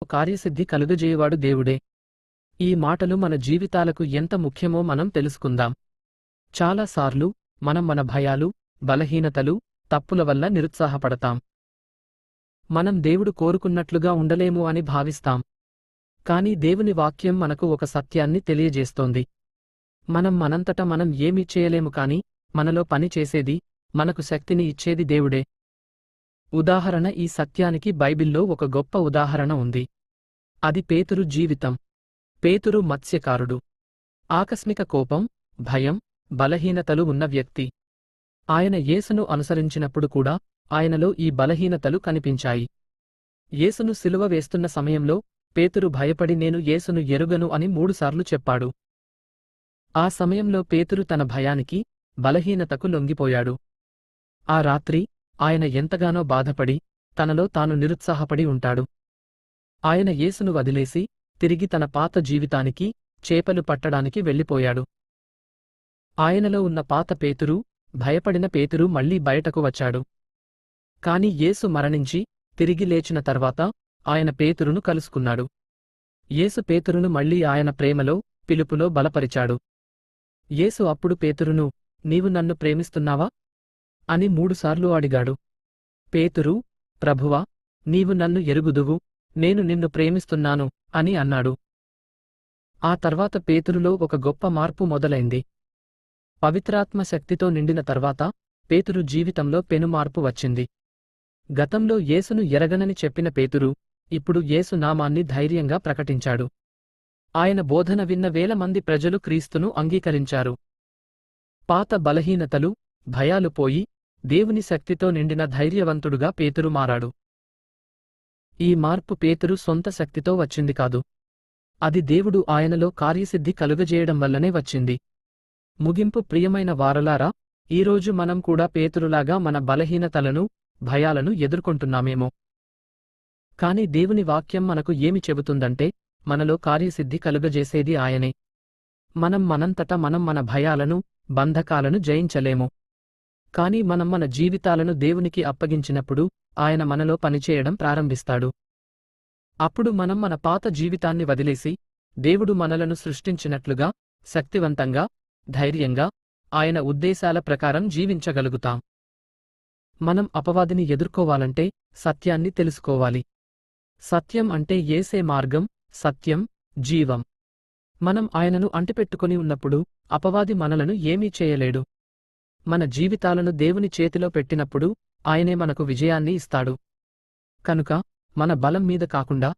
కార్యసిద్ధి కలుగజేయువాడు దేవుడే. ఈ మాటలు మన జీవితాలకు ఎంత ముఖ్యమో మనం తెలుసుకుందాం. చాలాసార్లు మనం మన భయాలు, బలహీనతలు, తప్పుల వల్ల నిరుత్సాహపడతాం. మనం దేవుడు కోరుకున్నట్లుగా ఉండలేము అని భావిస్తాం. కాని దేవుని వాక్యం మనకు ఒక సత్యాన్ని తెలియజేస్తోంది. మనంతట మనం ఏమీ చేయలేము కాని మనలో పని చేసేది, మనకు శక్తిని ఇచ్చేది దేవుడే. ఉదాహరణ ఈ సత్యానికి బైబిల్లో ఒక గొప్ప ఉదాహరణ ఉంది. అది పేతురు జీవితం. పేతురు మత్స్యకారుడు. ఆకస్మిక కోపం, భయం, బలహీనతలు ఉన్న వ్యక్తి. ఆయన యేసును అనుసరించినప్పుడు కూడా ఆయనలో ఈ బలహీనతలు కనిపించాయి. యేసును సిలువ వేస్తున్న సమయంలో పేతురు భయపడి నేను యేసును ఎరుగను అని 3 సార్లు చెప్పాడు. ఆ సమయంలో పేతురు తన భయానికి, బలహీనతకు లొంగిపోయాడు. ఆ రాత్రి ఆయన ఎంతగానో బాధపడి, తనలో తాను నిరుత్సాహపడి ఉంటాడు. ఆయన యేసును వదిలేసి తిరిగి తన పాత జీవితానికి, చేపలు పట్టడానికి వెళ్ళిపోయాడు. ఆయనలో ఉన్న పాత పేతురు, భయపడిన పేతురు మళ్లీ బయటకు వచ్చాడు. కాని యేసు మరణించి తిరిగి లేచిన తర్వాత ఆయన పేతురును కలుసుకున్నాడు. యేసు పేతురును మళ్లీ ఆయన ప్రేమలో, పిలుపులో బలపరిచాడు. యేసు అప్పుడు పేతురును, నీవు నన్ను ప్రేమిస్తున్నావా? అని 3 సార్లు అడిగాడు. పేతురు, ప్రభువా, నీవు నన్ను ఎరుగుదువు, నేను నిన్ను ప్రేమిస్తున్నాను అని అన్నాడు. ఆ తర్వాత పేతురులో ఒక గొప్ప మార్పు మొదలైంది. పవిత్రాత్మ శక్తితో నిండిన తర్వాత పేతురు జీవితంలో పెనుమార్పు వచ్చింది. గతంలో యేసును ఎరగనని చెప్పిన పేతురు ఇప్పుడు యేసు నామాన్ని ధైర్యంగా ప్రకటించాడు. ఆయన బోధన విన్న వేల మంది ప్రజలు క్రీస్తును అంగీకరించారు. పాత బలహీనతలు, భయాలు పోయి దేవుని శక్తితో నిండిన ధైర్యవంతుడుగా పేతురు మారాడు. ఈ మార్పు పేతురు సొంత శక్తితో వచ్చింది కాదు. అది దేవుడు ఆయనలో కార్యసిద్ధి కలుగజేయడం వల్లనే వచ్చింది. ముగింపు ప్రియమైన వారలారా, ఈరోజు మనం కూడా పేతురులాగా మన బలహీనతలను, భయాలను ఎదుర్కొంటున్నామేమో. కాని దేవుని వాక్యం మనకు ఏమి చెబుతుందంటే, మనలో కార్యసిద్ధి కలుగజేసేది ఆయనే. మనంతట మనం మన భయాలను, బంధకాలను జయించలేము. కాని మనం మన జీవితాలను దేవునికి అప్పగించినప్పుడు ఆయన మనలో పనిచేయడం ప్రారంభిస్తాడు. అప్పుడు మనం మన పాత జీవితాన్ని వదిలేసి దేవుడు మనలను సృష్టించినట్లుగా శక్తివంతంగా, ధైర్యంగా, ఆయన ఉద్దేశాల ప్రకారం జీవించగలుగుతాం. మనం అపవాదిని ఎదుర్కోవాలంటే సత్యాన్ని తెలుసుకోవాలి. సత్యం అంటే యేసే మార్గం, సత్యం, జీవం. మనం ఆయనను అంటిపెట్టుకుని ఉన్నప్పుడు అపవాది మనలను ఏమీ చేయలేడు. మన జీవితాలను దేవుని చేతిలో పెట్టినప్పుడు ఆయనే మనకు విజయాన్ని ఇస్తాడు. కనుక మన బలం మీద కాకుండా